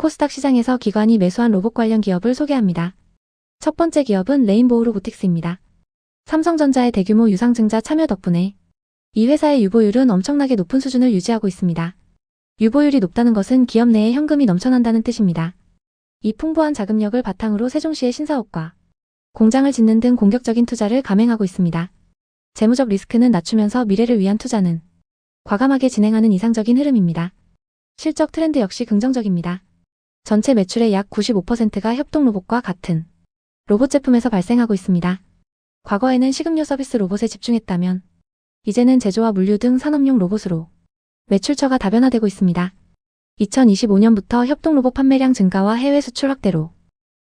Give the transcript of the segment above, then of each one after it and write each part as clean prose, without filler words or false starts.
코스닥 시장에서 기관이 매수한 로봇 관련 기업을 소개합니다. 첫 번째 기업은 레인보우 로보틱스입니다. 삼성전자의 대규모 유상증자 참여 덕분에 이 회사의 유보율은 엄청나게 높은 수준을 유지하고 있습니다. 유보율이 높다는 것은 기업 내에 현금이 넘쳐난다는 뜻입니다. 이 풍부한 자금력을 바탕으로 세종시의 신사옥과 공장을 짓는 등 공격적인 투자를 감행하고 있습니다. 재무적 리스크는 낮추면서 미래를 위한 투자는 과감하게 진행하는 이상적인 흐름입니다. 실적 트렌드 역시 긍정적입니다. 전체 매출의 약 95%가 협동 로봇과 같은 로봇 제품에서 발생하고 있습니다. 과거에는 식음료 서비스 로봇에 집중했다면 이제는 제조와 물류 등 산업용 로봇으로 매출처가 다변화되고 있습니다. 2025년부터 협동 로봇 판매량 증가와 해외 수출 확대로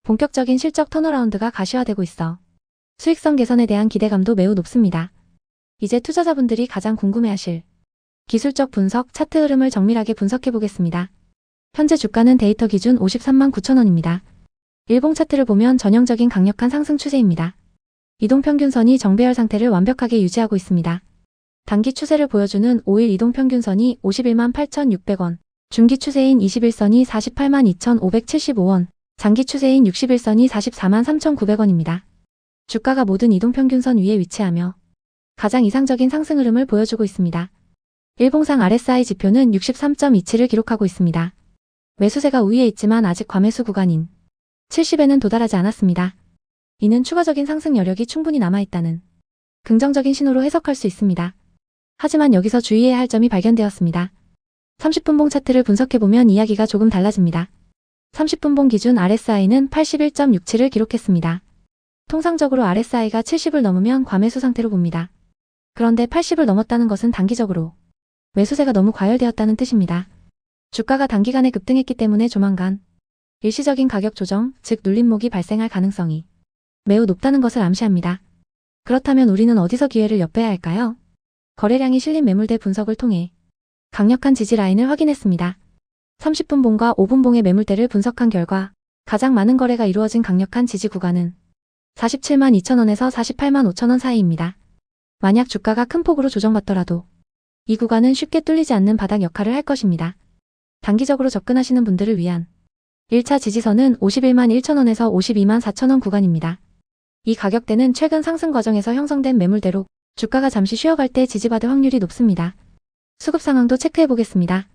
본격적인 실적 턴어라운드가 가시화되고 있어 수익성 개선에 대한 기대감도 매우 높습니다. 이제 투자자분들이 가장 궁금해하실 기술적 분석, 차트 흐름을 정밀하게 분석해 보겠습니다. 현재 주가는 데이터 기준 53만 9천 원입니다. 일봉 차트를 보면 전형적인 강력한 상승 추세입니다. 이동평균선이 정배열 상태를 완벽하게 유지하고 있습니다. 단기 추세를 보여주는 5일 이동평균선이 51만 8,600원, 중기 추세인 21선이 48만 2,575원, 장기 추세인 61선이 44만 3,900원입니다. 주가가 모든 이동평균선 위에 위치하며 가장 이상적인 상승 흐름을 보여주고 있습니다. 일봉상 RSI 지표는 63.27을 기록하고 있습니다. 매수세가 우위에 있지만 아직 과매수 구간인 70에는 도달하지 않았습니다. 이는 추가적인 상승 여력이 충분히 남아있다는 긍정적인 신호로 해석할 수 있습니다. 하지만 여기서 주의해야 할 점이 발견되었습니다. 30분봉 차트를 분석해보면 이야기가 조금 달라집니다. 30분봉 기준 RSI는 81.67을 기록했습니다. 통상적으로 RSI가 70을 넘으면 과매수 상태로 봅니다. 그런데 80을 넘었다는 것은 단기적으로 매수세가 너무 과열되었다는 뜻입니다. 주가가 단기간에 급등했기 때문에 조만간 일시적인 가격 조정, 즉 눌림목이 발생할 가능성이 매우 높다는 것을 암시합니다. 그렇다면 우리는 어디서 기회를 엿봐야 할까요? 거래량이 실린 매물대 분석을 통해 강력한 지지 라인을 확인했습니다. 30분봉과 5분봉의 매물대를 분석한 결과 가장 많은 거래가 이루어진 강력한 지지 구간은 47만 2천원에서 48만 5천원 사이입니다. 만약 주가가 큰 폭으로 조정받더라도 이 구간은 쉽게 뚫리지 않는 바닥 역할을 할 것입니다. 단기적으로 접근하시는 분들을 위한 1차 지지선은 51만 1천원에서 52만 4천원 구간입니다. 이 가격대는 최근 상승 과정에서 형성된 매물대로 주가가 잠시 쉬어갈 때 지지받을 확률이 높습니다. 수급 상황도 체크해 보겠습니다.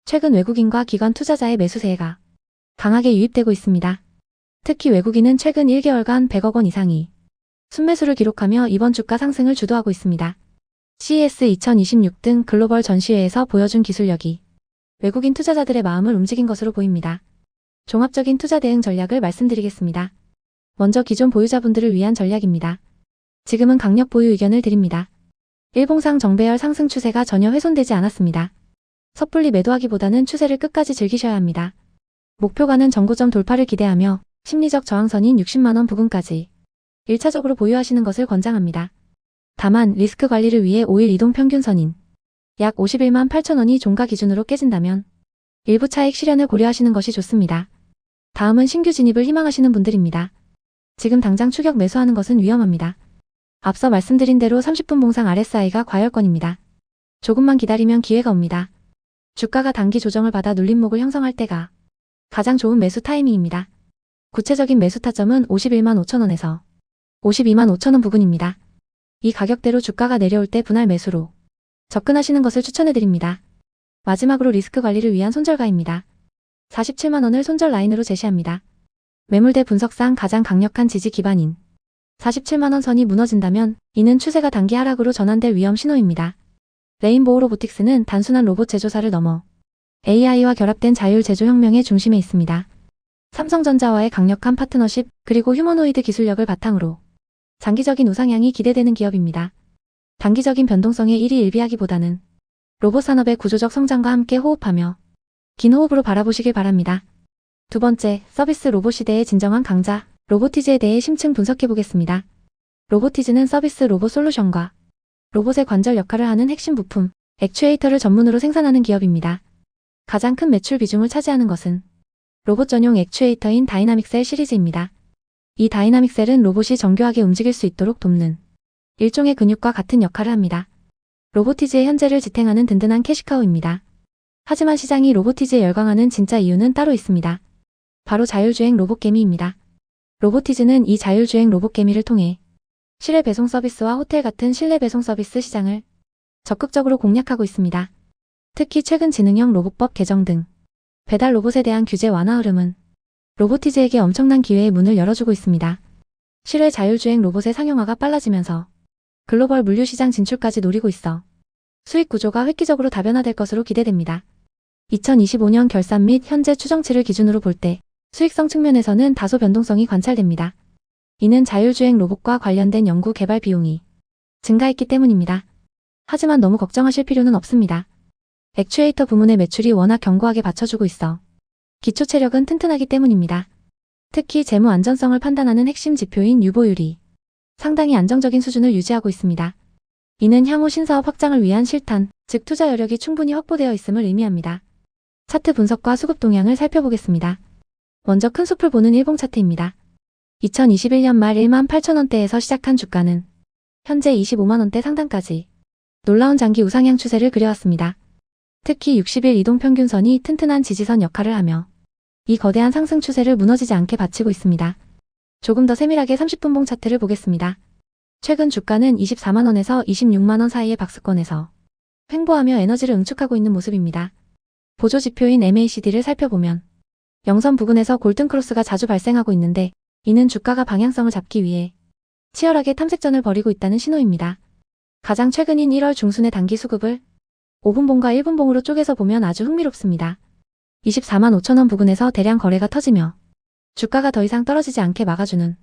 최근 외국인과 기관 투자자의 매수세가 강하게 유입되고 있습니다. 특히 외국인은 최근 1개월간 100억 원 이상이 순매수를 기록하며 이번 주가 상승을 주도하고 있습니다. CES 2026 등 글로벌 전시회에서 보여준 기술력이 외국인 투자자들의 마음을 움직인 것으로 보입니다. 종합적인 투자 대응 전략을 말씀드리겠습니다. 먼저 기존 보유자분들을 위한 전략입니다. 지금은 강력 보유 의견을 드립니다. 일봉상 정배열 상승 추세가 전혀 훼손되지 않았습니다. 섣불리 매도하기보다는 추세를 끝까지 즐기셔야 합니다. 목표가는 전고점 돌파를 기대하며 심리적 저항선인 60만원 부근까지 1차적으로 보유하시는 것을 권장합니다. 다만 리스크 관리를 위해 5일 이동평균선인 약 51만 8천원이 종가 기준으로 깨진다면 일부 차익 실현을 고려하시는 것이 좋습니다. 다음은 신규 진입을 희망하시는 분들입니다. 지금 당장 추격 매수하는 것은 위험합니다. 앞서 말씀드린 대로 30분 봉상 RSI가 과열권입니다. 조금만 기다리면 기회가 옵니다. 주가가 단기 조정을 받아 눌림목을 형성할 때가 가장 좋은 매수 타이밍입니다. 구체적인 매수 타점은 51만 5천원에서 52만 5천원 부근입니다. 이 가격대로 주가가 내려올 때 분할 매수로 접근하시는 것을 추천해드립니다. 마지막으로 리스크 관리를 위한 손절가입니다. 47만원을 손절 라인으로 제시합니다. 매물대 분석상 가장 강력한 지지 기반인 47만원 선이 무너진다면 이는 추세가 단기 하락으로 전환될 위험 신호입니다. 레인보우 로보틱스는 단순한 로봇 제조사를 넘어 AI와 결합된 자율 제조 혁명의 중심에 있습니다. 삼성전자와의 강력한 파트너십 그리고 휴머노이드 기술력을 바탕으로 장기적인 우상향이 기대되는 기업입니다. 단기적인 변동성에 일희일비하기보다는 로봇 산업의 구조적 성장과 함께 호흡하며 긴 호흡으로 바라보시길 바랍니다. 두 번째, 서비스 로봇 시대의 진정한 강자, 로보티즈에 대해 심층 분석해보겠습니다. 로보티즈는 서비스 로봇 솔루션과 로봇의 관절 역할을 하는 핵심 부품, 액추에이터를 전문으로 생산하는 기업입니다. 가장 큰 매출 비중을 차지하는 것은 로봇 전용 액추에이터인 다이나믹셀 시리즈입니다. 이 다이나믹셀은 로봇이 정교하게 움직일 수 있도록 돕는 일종의 근육과 같은 역할을 합니다. 로보티즈의 현재를 지탱하는 든든한 캐시카우입니다. 하지만 시장이 로보티즈에 열광하는 진짜 이유는 따로 있습니다. 바로 자율주행 로봇개미입니다. 로보티즈는 이 자율주행 로봇개미를 통해 실외 배송 서비스와 호텔 같은 실내 배송 서비스 시장을 적극적으로 공략하고 있습니다. 특히 최근 지능형 로봇법 개정 등 배달 로봇에 대한 규제 완화 흐름은 로보티즈에게 엄청난 기회의 문을 열어주고 있습니다. 실외 자율주행 로봇의 상용화가 빨라지면서 글로벌 물류시장 진출까지 노리고 있어 수익 구조가 획기적으로 다변화될 것으로 기대됩니다. 2025년 결산 및 현재 추정치를 기준으로 볼 때 수익성 측면에서는 다소 변동성이 관찰됩니다. 이는 자율주행 로봇과 관련된 연구 개발 비용이 증가했기 때문입니다. 하지만 너무 걱정하실 필요는 없습니다. 액추에이터 부문의 매출이 워낙 견고하게 받쳐주고 있어 기초 체력은 튼튼하기 때문입니다. 특히 재무 안전성을 판단하는 핵심 지표인 유보율이 상당히 안정적인 수준을 유지하고 있습니다. 이는 향후 신사업 확장을 위한 실탄, 즉 투자 여력이 충분히 확보되어 있음을 의미합니다. 차트 분석과 수급 동향을 살펴보겠습니다. 먼저 큰 숲을 보는 일봉 차트입니다. 2021년 말 18,000원대에서 시작한 주가는 현재 25만원대 상단까지 놀라운 장기 우상향 추세를 그려왔습니다. 특히 60일 이동평균선이 튼튼한 지지선 역할을 하며 이 거대한 상승 추세를 무너지지 않게 받치고 있습니다. 조금 더 세밀하게 30분봉 차트를 보겠습니다. 최근 주가는 24만원에서 26만원 사이의 박스권에서 횡보하며 에너지를 응축하고 있는 모습입니다. 보조지표인 MACD를 살펴보면 영선 부근에서 골든크로스가 자주 발생하고 있는데 이는 주가가 방향성을 잡기 위해 치열하게 탐색전을 벌이고 있다는 신호입니다. 가장 최근인 1월 중순의 단기 수급을 5분봉과 1분봉으로 쪼개서 보면 아주 흥미롭습니다. 24만 5천원 부근에서 대량 거래가 터지며 주가가 더 이상 떨어지지 않게 막아주는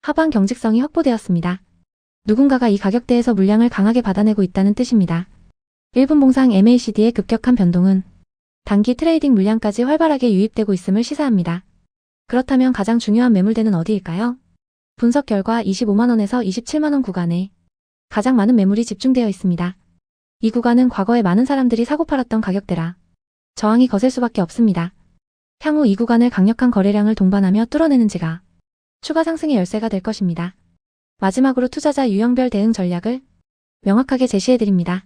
하방 경직성이 확보되었습니다. 누군가가 이 가격대에서 물량을 강하게 받아내고 있다는 뜻입니다. 1분봉상 MACD의 급격한 변동은 단기 트레이딩 물량까지 활발하게 유입되고 있음을 시사합니다. 그렇다면 가장 중요한 매물대는 어디일까요? 분석 결과 25만원에서 27만원 구간에 가장 많은 매물이 집중되어 있습니다. 이 구간은 과거에 많은 사람들이 사고 팔았던 가격대라 저항이 거셀 수밖에 없습니다. 향후 이 구간을 강력한 거래량을 동반하며 뚫어내는지가 추가 상승의 열쇠가 될 것입니다. 마지막으로 투자자 유형별 대응 전략을 명확하게 제시해드립니다.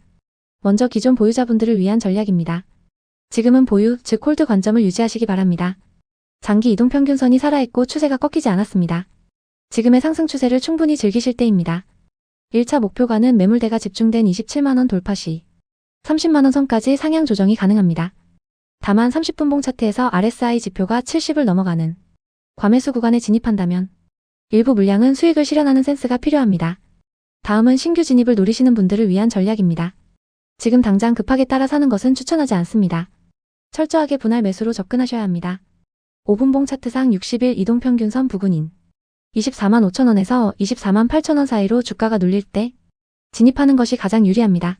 먼저 기존 보유자분들을 위한 전략입니다. 지금은 보유, 즉 홀드 관점을 유지하시기 바랍니다. 장기 이동평균선이 살아있고 추세가 꺾이지 않았습니다. 지금의 상승 추세를 충분히 즐기실 때입니다. 1차 목표가는 매물대가 집중된 27만원 돌파 시 30만원 선까지 상향 조정이 가능합니다. 다만 30분봉 차트에서 RSI 지표가 70을 넘어가는 과매수 구간에 진입한다면 일부 물량은 수익을 실현하는 센스가 필요합니다. 다음은 신규 진입을 노리시는 분들을 위한 전략입니다. 지금 당장 급하게 따라 사는 것은 추천하지 않습니다. 철저하게 분할 매수로 접근하셔야 합니다. 5분봉 차트상 60일 이동평균선 부근인 24만 5천원에서 24만 8천원 사이로 주가가 눌릴 때 진입하는 것이 가장 유리합니다.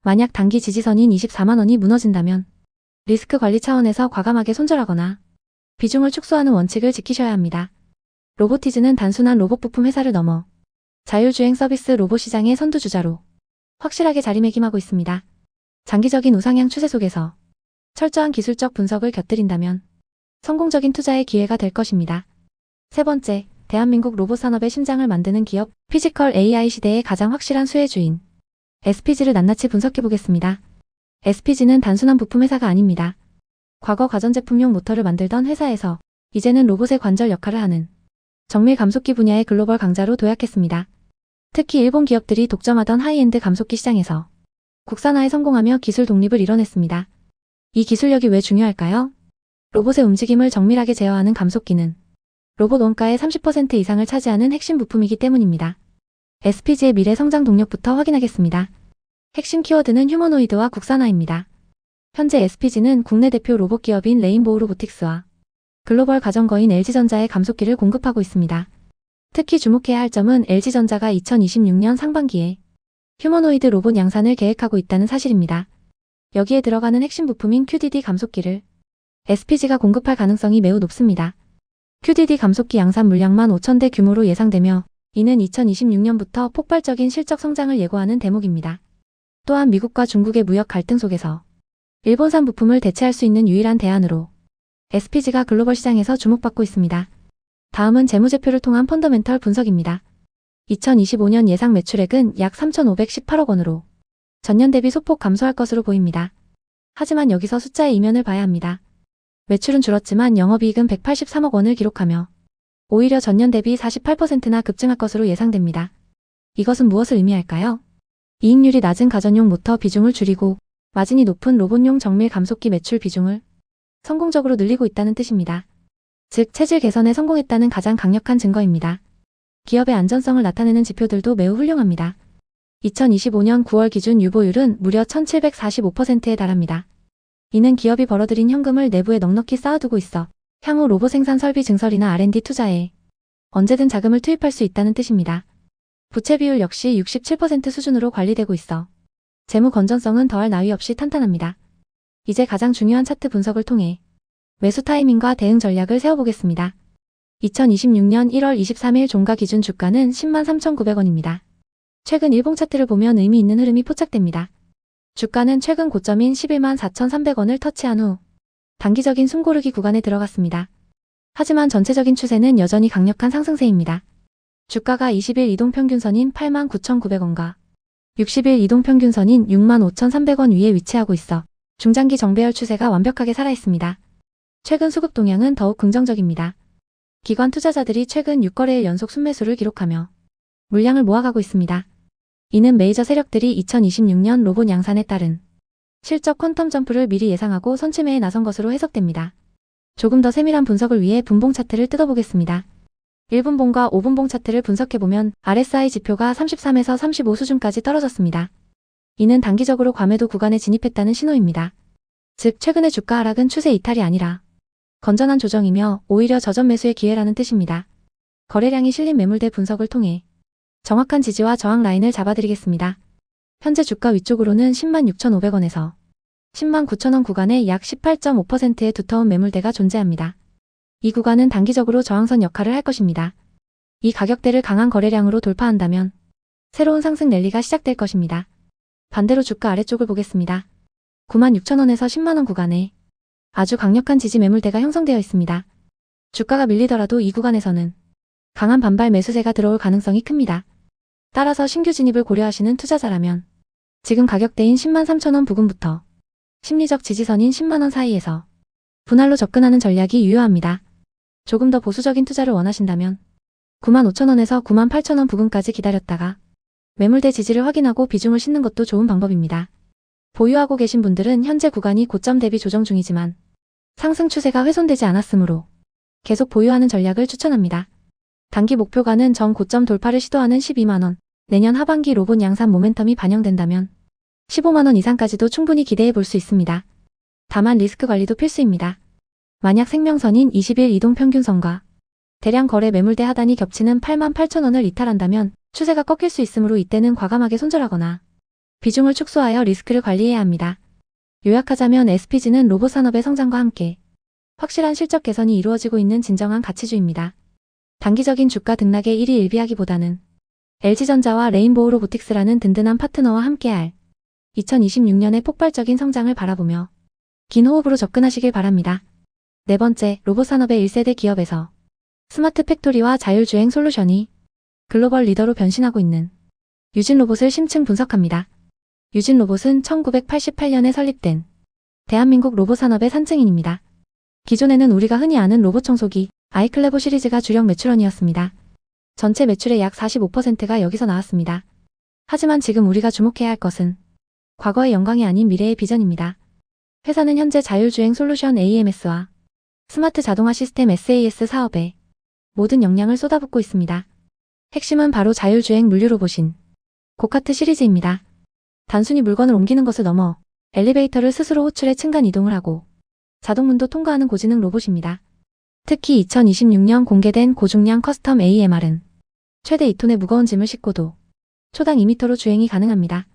만약 단기 지지선인 24만원이 무너진다면 리스크 관리 차원에서 과감하게 손절하거나 비중을 축소하는 원칙을 지키셔야 합니다. 로보티즈는 단순한 로봇 부품 회사를 넘어 자율주행 서비스 로봇 시장의 선두주자로 확실하게 자리매김하고 있습니다. 장기적인 우상향 추세 속에서 철저한 기술적 분석을 곁들인다면 성공적인 투자의 기회가 될 것입니다. 세 번째, 대한민국 로봇 산업의 심장을 만드는 기업 피지컬 AI 시대의 가장 확실한 수혜주인 SPG를 낱낱이 분석해보겠습니다. SPG는 단순한 부품 회사가 아닙니다. 과거 가전제품용 모터를 만들던 회사에서 이제는 로봇의 관절 역할을 하는 정밀 감속기 분야의 글로벌 강자로 도약했습니다. 특히 일본 기업들이 독점하던 하이엔드 감속기 시장에서 국산화에 성공하며 기술 독립을 이뤄냈습니다. 이 기술력이 왜 중요할까요? 로봇의 움직임을 정밀하게 제어하는 감속기는 로봇 원가의 30% 이상을 차지하는 핵심 부품이기 때문입니다. SPG의 미래 성장 동력부터 확인하겠습니다. 핵심 키워드는 휴머노이드와 국산화입니다. 현재 SPG는 국내 대표 로봇 기업인 레인보우 로보틱스와 글로벌 가전거인 LG전자의 감속기를 공급하고 있습니다. 특히 주목해야 할 점은 LG전자가 2026년 상반기에 휴머노이드 로봇 양산을 계획하고 있다는 사실입니다. 여기에 들어가는 핵심 부품인 QDD 감속기를 SPG가 공급할 가능성이 매우 높습니다. QDD 감속기 양산 물량만 5,000대 규모로 예상되며 이는 2026년부터 폭발적인 실적 성장을 예고하는 대목입니다. 또한 미국과 중국의 무역 갈등 속에서 일본산 부품을 대체할 수 있는 유일한 대안으로 SPG가 글로벌 시장에서 주목받고 있습니다. 다음은 재무제표를 통한 펀더멘털 분석입니다. 2025년 예상 매출액은 약 3,518억 원으로 전년 대비 소폭 감소할 것으로 보입니다. 하지만 여기서 숫자의 이면을 봐야 합니다. 매출은 줄었지만 영업이익은 183억 원을 기록하며 오히려 전년 대비 48%나 급증할 것으로 예상됩니다. 이것은 무엇을 의미할까요? 이익률이 낮은 가전용 모터 비중을 줄이고 마진이 높은 로봇용 정밀 감속기 매출 비중을 성공적으로 늘리고 있다는 뜻입니다. 즉, 체질 개선에 성공했다는 가장 강력한 증거입니다. 기업의 안전성을 나타내는 지표들도 매우 훌륭합니다. 2025년 9월 기준 유보율은 무려 1745%에 달합니다. 이는 기업이 벌어들인 현금을 내부에 넉넉히 쌓아두고 있어 향후 로봇 생산 설비 증설이나 R&D 투자에 언제든 자금을 투입할 수 있다는 뜻입니다. 부채 비율 역시 67% 수준으로 관리되고 있어 재무 건전성은 더할 나위 없이 탄탄합니다. 이제 가장 중요한 차트 분석을 통해 매수 타이밍과 대응 전략을 세워보겠습니다. 2026년 1월 23일 종가 기준 주가는 103,900원입니다. 최근 일봉 차트를 보면 의미 있는 흐름이 포착됩니다. 주가는 최근 고점인 114,300원을 터치한 후 단기적인 숨고르기 구간에 들어갔습니다. 하지만 전체적인 추세는 여전히 강력한 상승세입니다. 주가가 20일 이동평균선인 89,900원과 60일 이동평균선인 65,300원 위에 위치하고 있어 중장기 정배열 추세가 완벽하게 살아있습니다. 최근 수급 동향은 더욱 긍정적입니다. 기관 투자자들이 최근 6거래일 연속 순매수를 기록하며 물량을 모아가고 있습니다. 이는 메이저 세력들이 2026년 로봇 양산에 따른 실적 퀀텀 점프를 미리 예상하고 선취매에 나선 것으로 해석됩니다. 조금 더 세밀한 분석을 위해 분봉 차트를 뜯어보겠습니다. 1분봉과 5분봉 차트를 분석해보면 RSI 지표가 33에서 35 수준까지 떨어졌습니다. 이는 단기적으로 과매도 구간에 진입했다는 신호입니다. 즉, 최근의 주가 하락은 추세 이탈이 아니라 건전한 조정이며 오히려 저점 매수의 기회라는 뜻입니다. 거래량이 실린 매물대 분석을 통해 정확한 지지와 저항 라인을 잡아드리겠습니다. 현재 주가 위쪽으로는 106,500원에서 109,000원 구간에 약 18.5%의 두터운 매물대가 존재합니다. 이 구간은 단기적으로 저항선 역할을 할 것입니다. 이 가격대를 강한 거래량으로 돌파한다면 새로운 상승 랠리가 시작될 것입니다. 반대로 주가 아래쪽을 보겠습니다. 96,000원에서 10만원 구간에 아주 강력한 지지 매물대가 형성되어 있습니다. 주가가 밀리더라도 이 구간에서는 강한 반발 매수세가 들어올 가능성이 큽니다. 따라서 신규 진입을 고려하시는 투자자라면 지금 가격대인 103,000원 부근부터 심리적 지지선인 10만원 사이에서 분할로 접근하는 전략이 유효합니다. 조금 더 보수적인 투자를 원하신다면 95,000원에서 98,000원 부근까지 기다렸다가 매물대 지지를 확인하고 비중을 싣는 것도 좋은 방법입니다. 보유하고 계신 분들은 현재 구간이 고점 대비 조정 중이지만 상승 추세가 훼손되지 않았으므로 계속 보유하는 전략을 추천합니다. 단기 목표가는 전 고점 돌파를 시도하는 12만원, 내년 하반기 로봇 양산 모멘텀이 반영된다면 15만원 이상까지도 충분히 기대해 볼 수 있습니다. 다만 리스크 관리도 필수입니다. 만약 생명선인 20일 이동평균선과 대량 거래 매물대 하단이 겹치는 88,000원을 이탈한다면 추세가 꺾일 수 있으므로 이때는 과감하게 손절하거나 비중을 축소하여 리스크를 관리해야 합니다. 요약하자면 SPG는 로봇 산업의 성장과 함께 확실한 실적 개선이 이루어지고 있는 진정한 가치주입니다. 단기적인 주가 등락에 일희일비하기보다는 LG전자와 레인보우 로보틱스라는 든든한 파트너와 함께할 2026년의 폭발적인 성장을 바라보며 긴 호흡으로 접근하시길 바랍니다. 네 번째, 로봇 산업의 1세대 기업에서 스마트 팩토리와 자율주행 솔루션이 글로벌 리더로 변신하고 있는 유진로봇을 심층 분석합니다. 유진로봇은 1988년에 설립된 대한민국 로봇 산업의 산증인입니다. 기존에는 우리가 흔히 아는 로봇 청소기 아이클레보 시리즈가 주력 매출원이었습니다. 전체 매출의 약 45%가 여기서 나왔습니다. 하지만 지금 우리가 주목해야 할 것은 과거의 영광이 아닌 미래의 비전입니다. 회사는 현재 자율주행 솔루션 AMS와 스마트 자동화 시스템 SAS 사업에 모든 역량을 쏟아붓고 있습니다. 핵심은 바로 자율주행 물류 로봇인 고카트 시리즈입니다. 단순히 물건을 옮기는 것을 넘어 엘리베이터를 스스로 호출해 층간 이동을 하고 자동문도 통과하는 고지능 로봇입니다. 특히 2026년 공개된 고중량 커스텀 AMR은 최대 2톤의 무거운 짐을 싣고도 초당 2m로 주행이 가능합니다.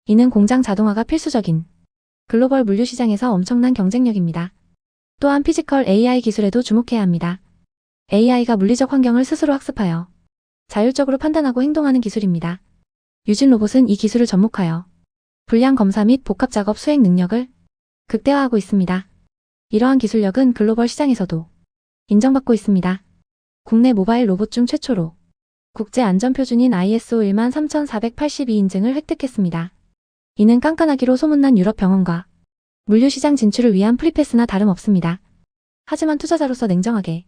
이는 공장 자동화가 필수적인 글로벌 물류 시장에서 엄청난 경쟁력입니다. 또한 피지컬 AI 기술에도 주목해야 합니다. AI가 물리적 환경을 스스로 학습하여 자율적으로 판단하고 행동하는 기술입니다. 유진 로봇은 이 기술을 접목하여 불량 검사 및 복합 작업 수행 능력을 극대화하고 있습니다. 이러한 기술력은 글로벌 시장에서도 인정받고 있습니다. 국내 모바일 로봇 중 최초로 국제 안전표준인 ISO 13482 인증을 획득했습니다. 이는 깐깐하기로 소문난 유럽 병원과 물류시장 진출을 위한 프리패스나 다름없습니다. 하지만 투자자로서 냉정하게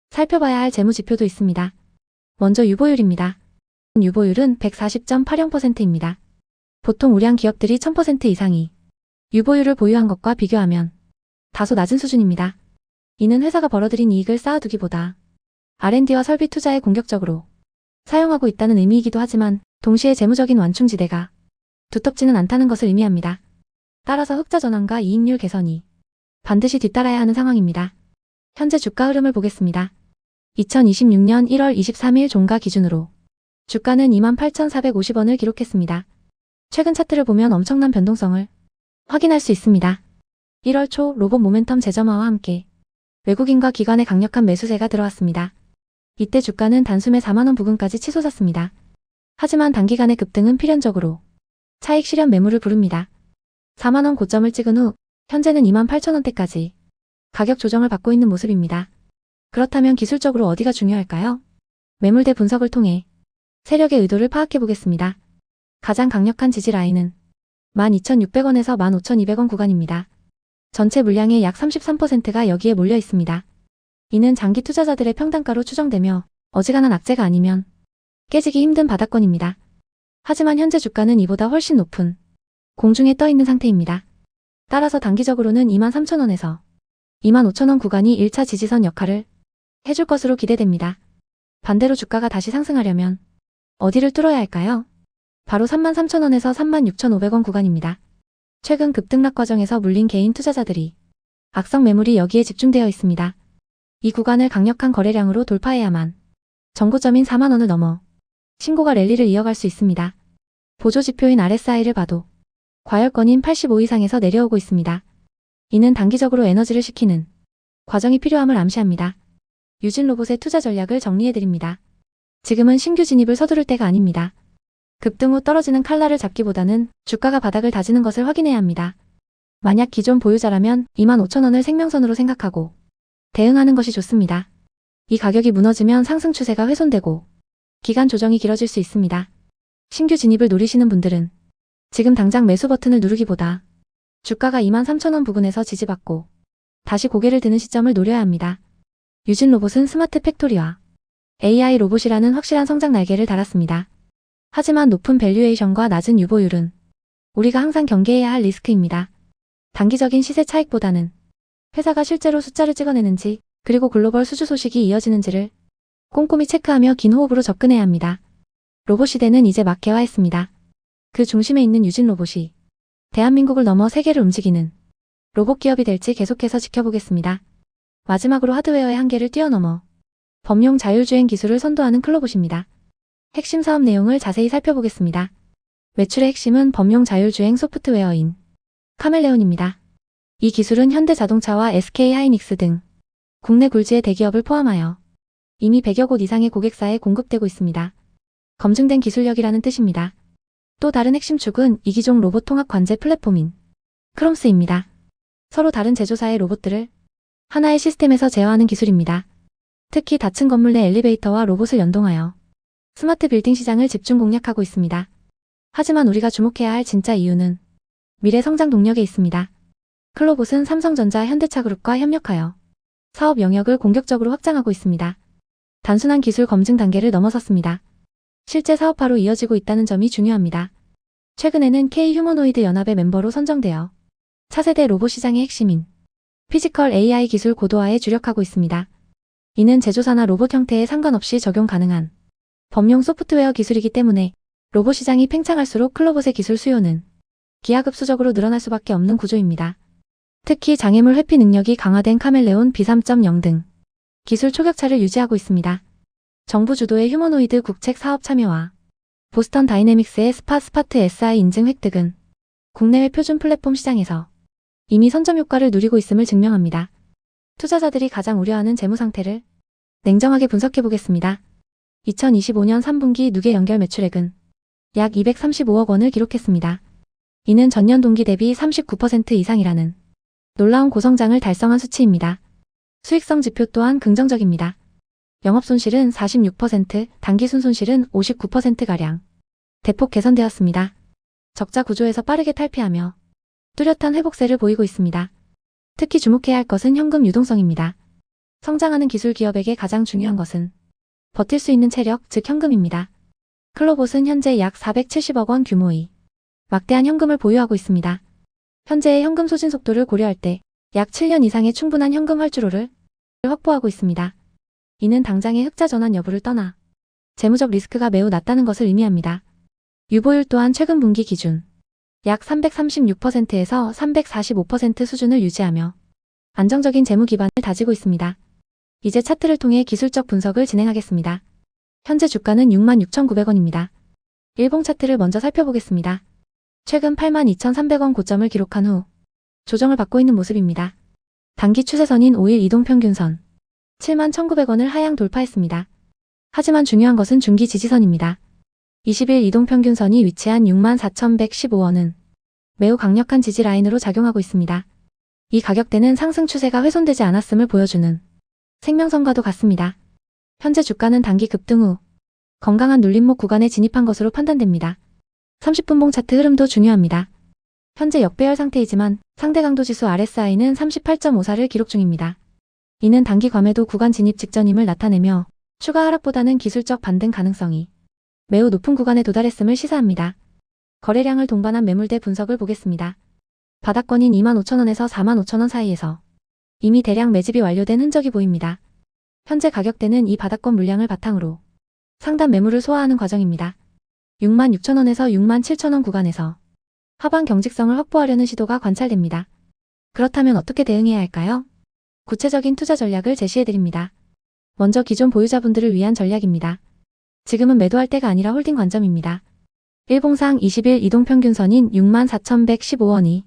살펴봐야 할 재무지표도 있습니다. 먼저 유보율입니다. 유보율은 140.80%입니다. 보통 우량 기업들이 1000% 이상이 유보율을 보유한 것과 비교하면 다소 낮은 수준입니다. 이는 회사가 벌어들인 이익을 쌓아두기보다 R&D와 설비 투자에 공격적으로 사용하고 있다는 의미이기도 하지만 동시에 재무적인 완충지대가 두텁지는 않다는 것을 의미합니다. 따라서 흑자 전환과 이익률 개선이 반드시 뒤따라야 하는 상황입니다. 현재 주가 흐름을 보겠습니다. 2026년 1월 23일 종가 기준으로 주가는 28,450원을 기록했습니다. 최근 차트를 보면 엄청난 변동성을 확인할 수 있습니다. 1월 초 로봇 모멘텀 재점화와 함께 외국인과 기관의 강력한 매수세가 들어왔습니다. 이때 주가는 단숨에 4만원 부근까지 치솟았습니다. 하지만 단기간의 급등은 필연적으로 차익 실현 매물을 부릅니다. 4만원 고점을 찍은 후 현재는 28,000원대까지 가격 조정을 받고 있는 모습입니다. 그렇다면 기술적으로 어디가 중요할까요? 매물대 분석을 통해 세력의 의도를 파악해 보겠습니다. 가장 강력한 지지 라인은 12,600원에서 15,200원 구간입니다. 전체 물량의 약 33%가 여기에 몰려 있습니다. 이는 장기 투자자들의 평단가로 추정되며 어지간한 악재가 아니면 깨지기 힘든 바닥권입니다. 하지만 현재 주가는 이보다 훨씬 높은 공중에 떠 있는 상태입니다. 따라서 단기적으로는 23,000원에서 25,000원 구간이 1차 지지선 역할을 해줄 것으로 기대됩니다. 반대로 주가가 다시 상승하려면 어디를 뚫어야 할까요? 바로 33,000원에서 36,500원 구간입니다. 최근 급등락 과정에서 물린 개인 투자자들이 악성 매물이 여기에 집중되어 있습니다. 이 구간을 강력한 거래량으로 돌파해야만 정고점인 4만원을 넘어 신고가 랠리를 이어갈 수 있습니다. 보조지표인 RSI를 봐도 과열권인 85 이상에서 내려오고 있습니다. 이는 단기적으로 에너지를 식히는 과정이 필요함을 암시합니다. 유진 로봇의 투자 전략을 정리해드립니다. 지금은 신규 진입을 서두를 때가 아닙니다. 급등 후 떨어지는 칼날을 잡기보다는 주가가 바닥을 다지는 것을 확인해야 합니다. 만약 기존 보유자라면 25,000원을 생명선으로 생각하고 대응하는 것이 좋습니다. 이 가격이 무너지면 상승 추세가 훼손되고 기간 조정이 길어질 수 있습니다. 신규 진입을 노리시는 분들은 지금 당장 매수 버튼을 누르기보다 주가가 23,000원 부근에서 지지받고 다시 고개를 드는 시점을 노려야 합니다. 유진 로봇은 스마트 팩토리와 AI 로봇이라는 확실한 성장 날개를 달았습니다. 하지만 높은 밸류에이션과 낮은 유보율은 우리가 항상 경계해야 할 리스크입니다. 단기적인 시세 차익보다는 회사가 실제로 숫자를 찍어내는지 그리고 글로벌 수주 소식이 이어지는지를 꼼꼼히 체크하며 긴 호흡으로 접근해야 합니다. 로봇 시대는 이제 막개화했습니다. 그 중심에 있는 유진 로봇이 대한민국을 넘어 세계를 움직이는 로봇 기업이 될지 계속해서 지켜보겠습니다. 마지막으로 하드웨어의 한계를 뛰어넘어 범용 자율주행 기술을 선도하는 클로봇입니다. 핵심 사업 내용을 자세히 살펴보겠습니다. 매출의 핵심은 범용 자율주행 소프트웨어인 카멜레온입니다. 이 기술은 현대자동차와 SK하이닉스 등 국내 굴지의 대기업을 포함하여 이미 100여 곳 이상의 고객사에 공급되고 있습니다. 검증된 기술력이라는 뜻입니다. 또 다른 핵심 축은 이기종 로봇 통합 관제 플랫폼인 크롬스입니다. 서로 다른 제조사의 로봇들을 하나의 시스템에서 제어하는 기술입니다. 특히 닫힌 건물 내 엘리베이터와 로봇을 연동하여 스마트 빌딩 시장을 집중 공략하고 있습니다. 하지만 우리가 주목해야 할 진짜 이유는 미래 성장 동력에 있습니다. 클로봇은 삼성전자 현대차그룹과 협력하여 사업 영역을 공격적으로 확장하고 있습니다. 단순한 기술 검증 단계를 넘어섰습니다. 실제 사업화로 이어지고 있다는 점이 중요합니다. 최근에는 K-휴머노이드 연합의 멤버로 선정되어 차세대 로봇 시장의 핵심인 피지컬 AI 기술 고도화에 주력하고 있습니다. 이는 제조사나 로봇 형태에 상관없이 적용 가능한 범용 소프트웨어 기술이기 때문에 로봇 시장이 팽창할수록 클로봇의 기술 수요는 기하급수적으로 늘어날 수밖에 없는 구조입니다. 특히 장애물 회피 능력이 강화된 카멜레온 B3.0 등 기술 초격차를 유지하고 있습니다. 정부 주도의 휴머노이드 국책 사업 참여와 보스턴 다이내믹스의 스파트 SI 인증 획득은 국내외 표준 플랫폼 시장에서 이미 선점 효과를 누리고 있음을 증명합니다. 투자자들이 가장 우려하는 재무 상태를 냉정하게 분석해 보겠습니다. 2025년 3분기 누계 연결 매출액은 약 235억 원을 기록했습니다. 이는 전년 동기 대비 39% 이상이라는 놀라운 고성장을 달성한 수치입니다. 수익성 지표 또한 긍정적입니다. 영업손실은 46%, 당기순 손실은 59%가량 대폭 개선되었습니다. 적자 구조에서 빠르게 탈피하며 뚜렷한 회복세를 보이고 있습니다. 특히 주목해야 할 것은 현금 유동성입니다. 성장하는 기술 기업에게 가장 중요한 것은 버틸 수 있는 체력, 즉 현금입니다. 클로봇은 현재 약 470억 원 규모의 막대한 현금을 보유하고 있습니다. 현재의 현금 소진 속도를 고려할 때 약 7년 이상의 충분한 현금 활주로를 확보하고 있습니다. 이는 당장의 흑자 전환 여부를 떠나 재무적 리스크가 매우 낮다는 것을 의미합니다. 유보율 또한 최근 분기 기준 약 336%에서 345% 수준을 유지하며 안정적인 재무 기반을 다지고 있습니다. 이제 차트를 통해 기술적 분석을 진행하겠습니다. 현재 주가는 66,900원입니다. 일봉 차트를 먼저 살펴보겠습니다. 최근 82,300원 고점을 기록한 후 조정을 받고 있는 모습입니다. 단기 추세선인 5일 이동평균선 71,900원을 하향 돌파했습니다. 하지만 중요한 것은 중기 지지선입니다. 20일 이동평균선이 위치한 64,115원은 매우 강력한 지지 라인으로 작용하고 있습니다. 이 가격대는 상승 추세가 훼손되지 않았음을 보여주는 생명선과도 같습니다. 현재 주가는 단기 급등 후 건강한 눌림목 구간에 진입한 것으로 판단됩니다. 30분봉 차트 흐름도 중요합니다. 현재 역배열 상태이지만 상대 강도 지수 RSI는 38.54를 기록 중입니다. 이는 단기 과매도 구간 진입 직전임을 나타내며 추가 하락보다는 기술적 반등 가능성이 매우 높은 구간에 도달했음을 시사합니다. 거래량을 동반한 매물대 분석을 보겠습니다. 바닥권인 25,000원에서 45,000원 사이에서 이미 대량 매집이 완료된 흔적이 보입니다. 현재 가격대는 이 바닥권 물량을 바탕으로 상단 매물을 소화하는 과정입니다. 66,000원에서 67,000원 구간에서 하방 경직성을 확보하려는 시도가 관찰됩니다. 그렇다면 어떻게 대응해야 할까요? 구체적인 투자 전략을 제시해드립니다. 먼저 기존 보유자분들을 위한 전략입니다. 지금은 매도할 때가 아니라 홀딩 관점입니다. 일봉상 20일 이동평균선인 64,115원이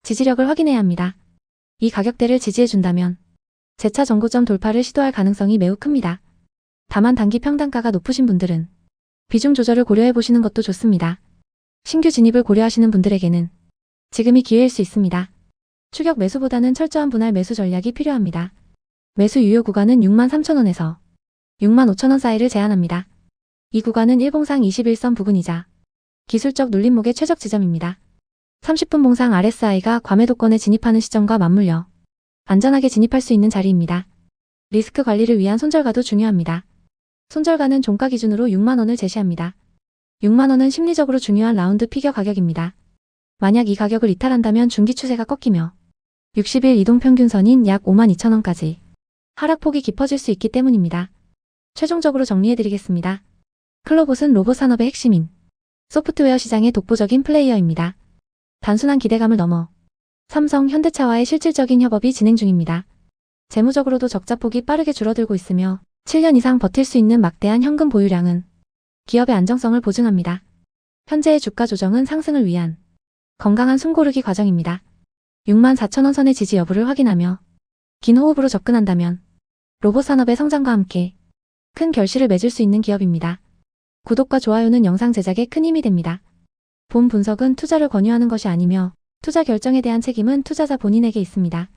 지지력을 확인해야 합니다. 이 가격대를 지지해준다면 재차 전고점 돌파를 시도할 가능성이 매우 큽니다. 다만 단기 평단가가 높으신 분들은 비중 조절을 고려해보시는 것도 좋습니다. 신규 진입을 고려하시는 분들에게는 지금이 기회일 수 있습니다. 추격 매수보다는 철저한 분할 매수 전략이 필요합니다. 매수 유효 구간은 63,000원에서 65,000원 사이를 제한합니다. 이 구간은 일봉상 21선 부근이자 기술적 눌림목의 최적 지점입니다. 30분 봉상 RSI가 과매도권에 진입하는 시점과 맞물려 안전하게 진입할 수 있는 자리입니다. 리스크 관리를 위한 손절가도 중요합니다. 손절가는 종가 기준으로 6만원을 제시합니다. 6만원은 심리적으로 중요한 라운드 피겨 가격입니다. 만약 이 가격을 이탈한다면 중기 추세가 꺾이며 60일 이동평균선인 약 52,000원까지 하락폭이 깊어질 수 있기 때문입니다. 최종적으로 정리해드리겠습니다. 클로봇은 로봇 산업의 핵심인 소프트웨어 시장의 독보적인 플레이어입니다. 단순한 기대감을 넘어 삼성, 현대차와의 실질적인 협업이 진행 중입니다. 재무적으로도 적자폭이 빠르게 줄어들고 있으며 7년 이상 버틸 수 있는 막대한 현금 보유량은 기업의 안정성을 보증합니다. 현재의 주가 조정은 상승을 위한 건강한 숨고르기 과정입니다. 64,000원 선의 지지 여부를 확인하며 긴 호흡으로 접근한다면 로봇 산업의 성장과 함께 큰 결실을 맺을 수 있는 기업입니다. 구독과 좋아요는 영상 제작에 큰 힘이 됩니다. 본 분석은 투자를 권유하는 것이 아니며 투자 결정에 대한 책임은 투자자 본인에게 있습니다.